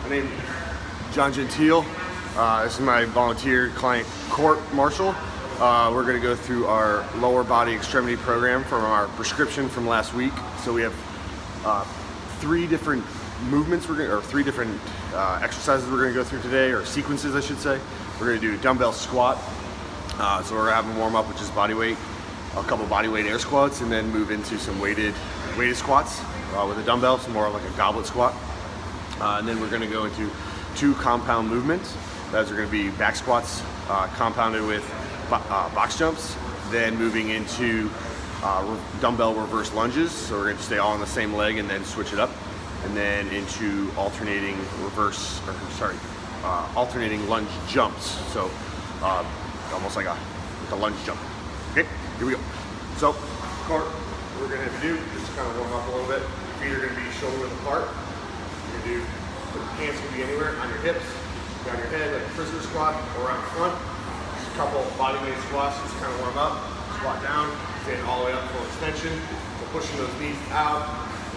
My name is John Gentile. This is my volunteer client, Court Marshall. We're going to go through our lower body extremity program from our prescription from last week. So we have three different movements three different exercises we're going to go through today, or sequences I should say. We're going to do a dumbbell squat. So we're going to have a warm up, which is body weight, a couple body weight air squats, and then move into some weighted squats with a dumbbell, so more like a goblet squat. And then we're going to go into two compound movements. Those are going to be back squats compounded with box jumps, then moving into dumbbell reverse lunges. So we're going to stay all on the same leg and then switch it up, and then into alternating lunge jumps. So almost like a lunge jump. Okay, here we go. So, Court, what we're going to have you do is just kind of warm up a little bit. Feet are going to be shoulder width apart. You're going to do, the hands can be anywhere, on your hips, down your head, like a prisoner squat, or around the front. Just a couple body weight squats, just kind of warm up. Squat down, staying all the way up, full extension. So pushing those knees out,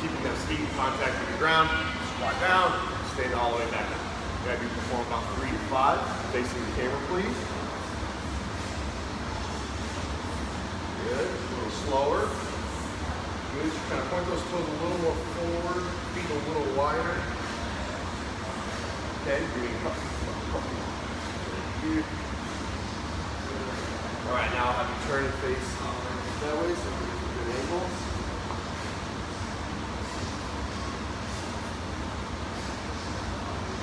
keeping those feet in contact with the ground. Squat down, staying all the way back up. You're going to perform about 3 to 5, facing the camera, please. Good, a little slower. Good, you kind of point those toes a little more forward, feet a little wider. Okay, doing a couple. Good. All right, now I'll have you turn and face that way, so good angles.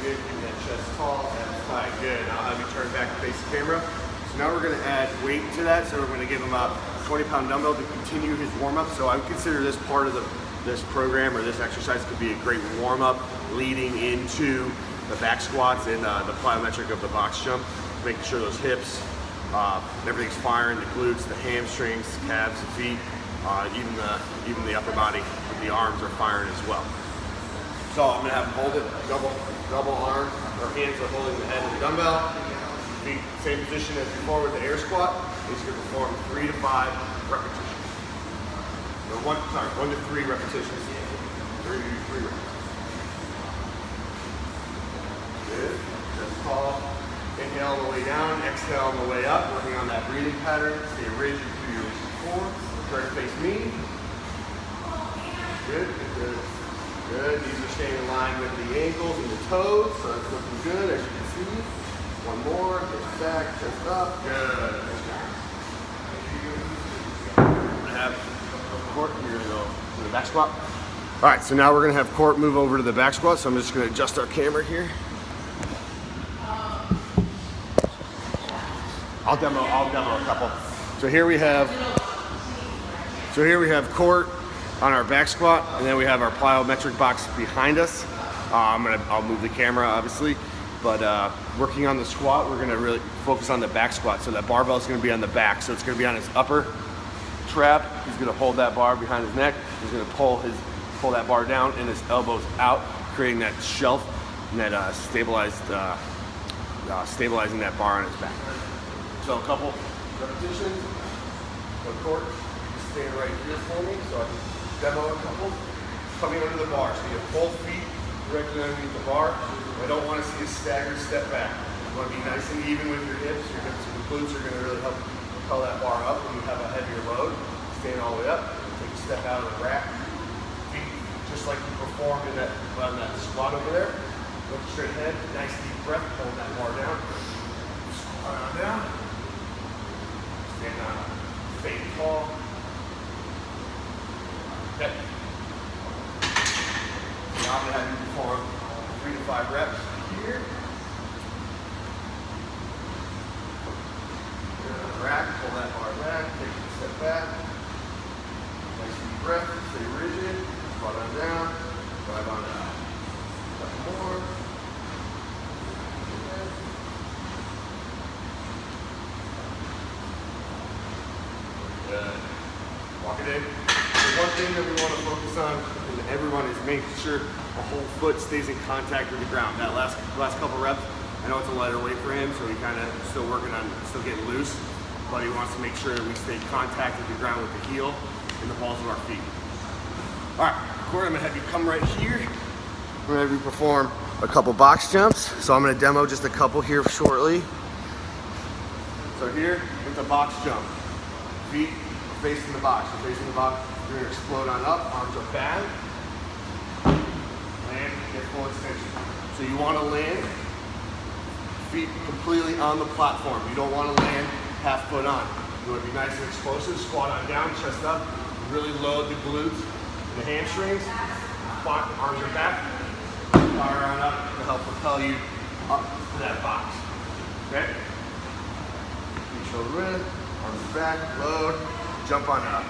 Good, keeping that chest tall, abs tight. Good, now I'll have you turn back and face the camera. So now we're going to add weight to that, so we're going to give him a 20-pound dumbbell to continue his warm-up. So I would consider this part of this program, or this exercise, could be a great warm-up leading into the back squats and the plyometric of the box jump, making sure those hips, everything's firing, the glutes, the hamstrings, calves, the feet, even the upper body with the arms are firing as well. So I'm going to have him hold it, double arm, or hands are holding the head of the dumbbell. Feet, same position as before with the air squat. He's going to perform 3 to 5 repetitions. No, 1 to 3 repetitions. 3 repetitions. Good. Just tall. Inhale on the way down, exhale on the way up. Working on that breathing pattern. Stay rigid through your core. Turn to face me. Good. Good. Good. These are staying in line with the ankles and the toes, so it's looking good, as you can see. One more, chest back, chest up. Good. I'm gonna have Court, you're gonna go to the back squat. All right, so now we're gonna have Court move over to the back squat. So I'm just gonna adjust our camera here. I'll demo a couple. So here we have Court on our back squat, and then we have our plyometric box behind us. I'll move the camera, obviously. But working on the squat, we're gonna really focus on the back squat. So that barbell is gonna be on the back. So it's gonna be on his upper trap. He's gonna hold that bar behind his neck. He's gonna pull that bar down and his elbows out, creating that shelf and that stabilizing that bar on his back. So a couple repetitions. So Court, stand right here for me so I can demo a couple. Coming under the bar. So you have both feet directly underneath the bar. I don't want to see a staggered step back. You want to be nice and even with your hips. Your hips and glutes are going to really help propel that bar up when you have a heavier load. Stand all the way up. Take a step out of the rack. Feet just like you performed on that squat over there. Look straight ahead. Nice deep breath. Hold that bar down. Squat on down. Stand on. Stay tall. Okay. Now I'm going to have you perform 3 to 5 reps here. Rack, pull that bar back, take a step back. Nice deep breath, stay rigid. Squat on down, drive on out. Couple more. Good. Walk it in. The one thing that we want to focus on, and everyone, is making sure the whole foot stays in contact with the ground. That last couple reps, I know it's a lighter weight for him, so he kind of still working on, still getting loose, but he wants to make sure that we stay in contact with the ground with the heel and the balls of our feet. All right, Court, I'm gonna have you come right here. We're gonna have you perform a couple box jumps. So I'm gonna demo just a couple here shortly. So here, it's a box jump. Feet are facing the box. You're facing the box. You're gonna explode on up, arms are back. Land, get full extension. So you wanna land feet completely on the platform. You don't wanna land half foot on. You wanna be nice and explosive. Squat on down, chest up. Really load the glutes and the hamstrings. Arms are back. Fire on up to help propel you up to that box. Okay? Feet shoulder in, arms are back, load, jump on up.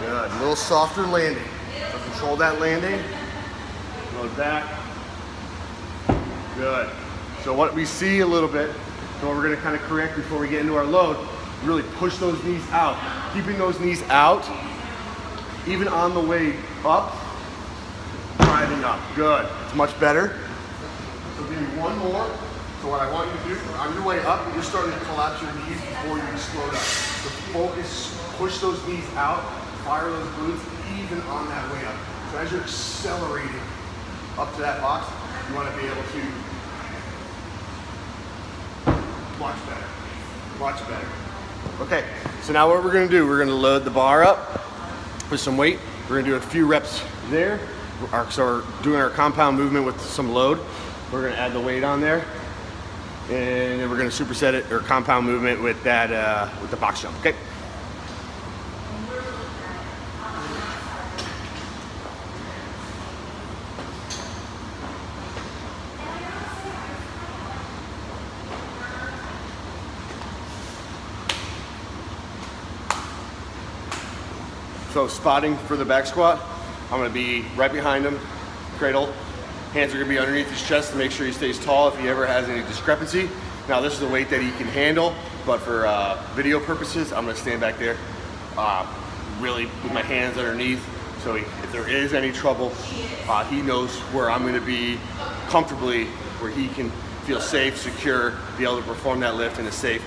Good. A little softer landing. So control that landing. Load back. Good. So what we see a little bit, so what we're gonna kind of correct before we get into our load, really push those knees out. Keeping those knees out, even on the way up, driving up. Good. It's much better. So give me one more. So what I want you to do, on your way up, you're starting to collapse your knees before you explode up. So focus, push those knees out, fire those glutes even on that way up. So as you're accelerating up to that box, you want to be able to much better, much better. Okay, so now what we're gonna do, we're gonna load the bar up with some weight. We're gonna do a few reps there. So we're doing our compound movement with some load. We're gonna add the weight on there. And then we're gonna superset it, or compound movement with that, with the box jump, okay? So spotting for the back squat, I'm gonna be right behind him, cradle. Hands are gonna be underneath his chest to make sure he stays tall if he ever has any discrepancy. Now this is a weight that he can handle, but for video purposes, I'm gonna stand back there, really with my hands underneath. So if there is any trouble, he knows where I'm gonna be comfortably, where he can feel safe, secure, be able to perform that lift in a safe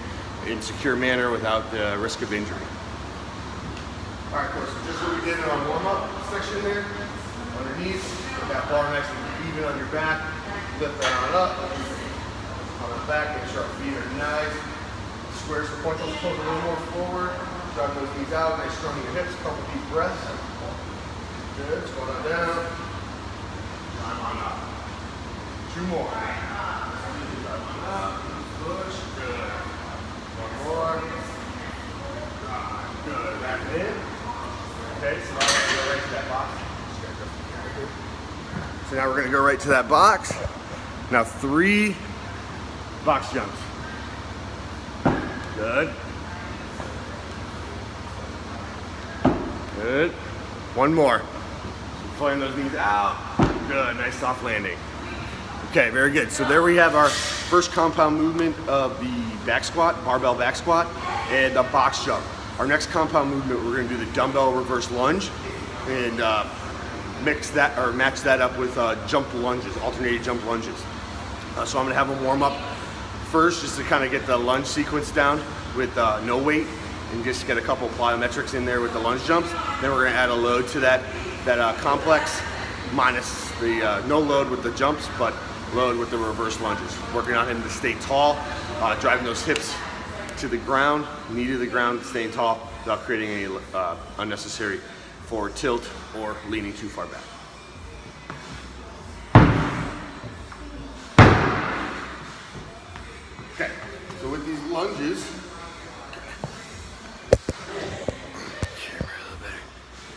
and secure manner without the risk of injury. All right, cool. So just what we did in our warm-up section there, underneath, with that bar nice and even on your back, lift that on up, on the back, make sure our feet are nice. Square, so point those toes a little more forward, drive those knees out, nice strong in your hips, couple deep breaths. Good, squat on down, drive on up. Two more. Drive on up, push, good. One more. Good, back in. Okay, so now we're gonna go right to that box. So now we're gonna go right to that box. Now 3 box jumps. Good. Good. One more. Pulling those knees out. Good, nice soft landing. Okay, very good. So there we have our first compound movement of the back squat, barbell back squat, and the box jump. Our next compound movement, we're gonna do the dumbbell reverse lunge and mix that or match that up with jump lunges, alternating jump lunges. So I'm gonna have them warm up first just to kind of get the lunge sequence down with no weight and just get a couple plyometrics in there with the lunge jumps. Then we're gonna add a load to that complex minus the no load with the jumps, but load with the reverse lunges. Working on him to stay tall, driving those hips to the ground, knee to the ground, staying tall without creating any unnecessary forward tilt or leaning too far back. Okay, so with these lunges, camera a little better.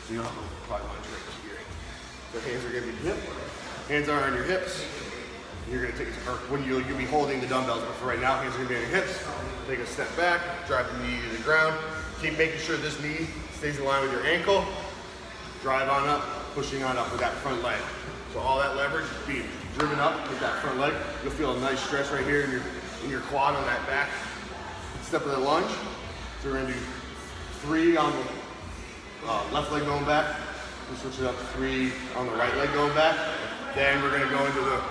So you don't have to probably lunge right here. So hands are gonna be hip, hands are on your hips. You're gonna take, or when you'll be holding the dumbbells, but for right now, hands are gonna be on your hips. Take a step back, drive the knee to the ground. Keep making sure this knee stays in line with your ankle. Drive on up, pushing on up with that front leg. So all that leverage is being driven up with that front leg. You'll feel a nice stretch right here in your quad on that back step of the lunge. So we're gonna do 3 on the left leg going back. We'll switch it up to 3 on the right leg going back. Then we're gonna go into the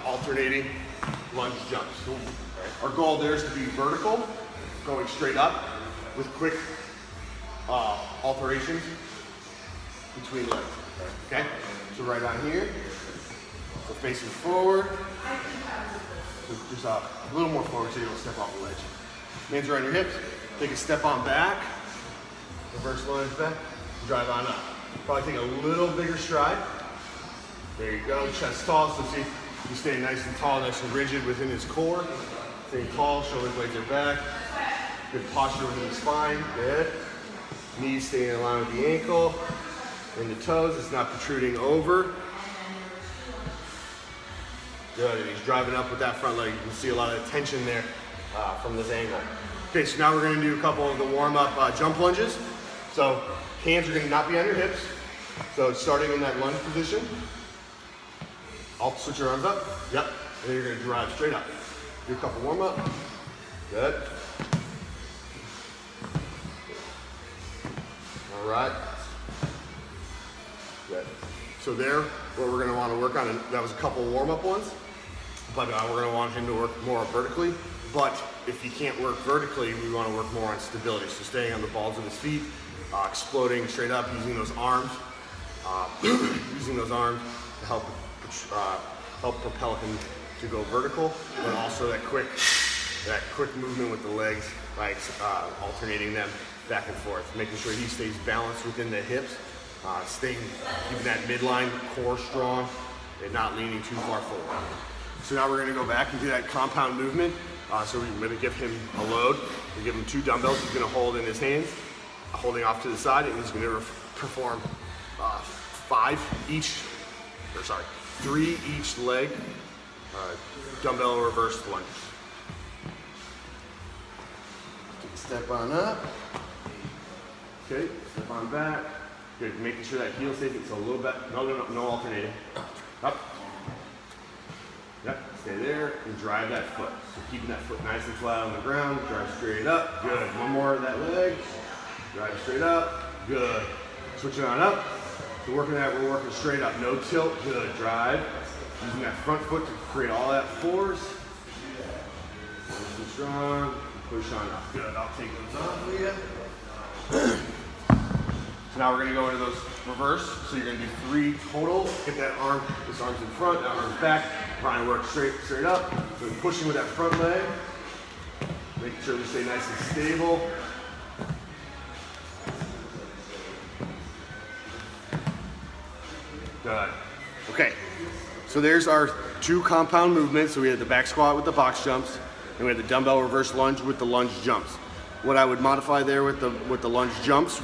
alternating lunge jumps. Our goal there is to be vertical, going straight up with quick alterations. between legs. Okay? So right on here. So facing forward. So just a little more forward so you don't step off the ledge. Hands are on your hips. Take a step on back. Reverse lunge back. Drive on up. Probably take a little bigger stride. There you go. Chest tall. So see, you stay nice and tall, nice and rigid within his core. Stay tall. Shoulder blades are back. Good posture within the spine. Good. Knees staying in line with the ankle. And the toes. It's not protruding over. Good. And he's driving up with that front leg. You can see a lot of tension there from this angle. Okay, so now we're going to do a couple of the warm-up jump lunges. So hands are going to not be on your hips. So starting in that lunge position. I'll switch your arms up. Yep. And then you're going to drive straight up. Do a couple warm-up. Good. All right. Good. So there, what we're going to want to work on, and that was a couple warm-up ones, but we're going to want him to work more vertically. But if he can't work vertically, we want to work more on stability. So staying on the balls of his feet, exploding straight up, using those arms, to help propel him to go vertical, but also that quick movement with the legs, like alternating them back and forth, making sure he stays balanced within the hips, keeping that midline core strong, and not leaning too far forward. So now we're going to go back and do that compound movement. So we're going to give him a load. We give him 2 dumbbells. He's going to hold in his hands, holding off to the side, and he's going to perform 3 each leg dumbbell reverse lunge. Take a step on up. Okay, step on back. Good, making sure that heel stays. It's a little bit. No alternating. Up. Yep, stay there and drive that foot. So keeping that foot nice and flat on the ground, drive straight up, good. One more of that leg, drive straight up, good. Switching on up, so we're working straight up, no tilt, good. Drive, using that front foot to create all that force. Nice and strong, push on up, good. I'll take those off for you. So now we're gonna go into those reverse. So you're gonna do 3 total. Get that arm, this arm's in front, that arm's back. Trying to work straight up. So pushing with that front leg. Making sure we stay nice and stable. Good. Okay. So there's our 2 compound movements. So we had the back squat with the box jumps, and we had the dumbbell reverse lunge with the lunge jumps. What I would modify there with the lunge jumps,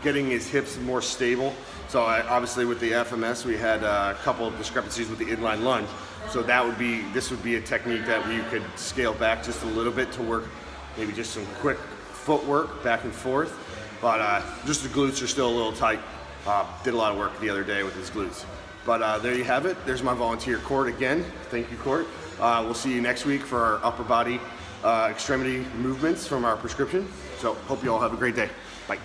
getting his hips more stable. So obviously with the FMS, we had a couple of discrepancies with the inline lunge. So this would be a technique that we could scale back just a little bit to work maybe just some quick footwork back and forth. But just the glutes are still a little tight. Did a lot of work the other day with his glutes. But there you have it. There's my volunteer Court again. Thank you, Court. We'll see you next week for our upper body extremity movements from our prescription. So hope you all have a great day. Bye.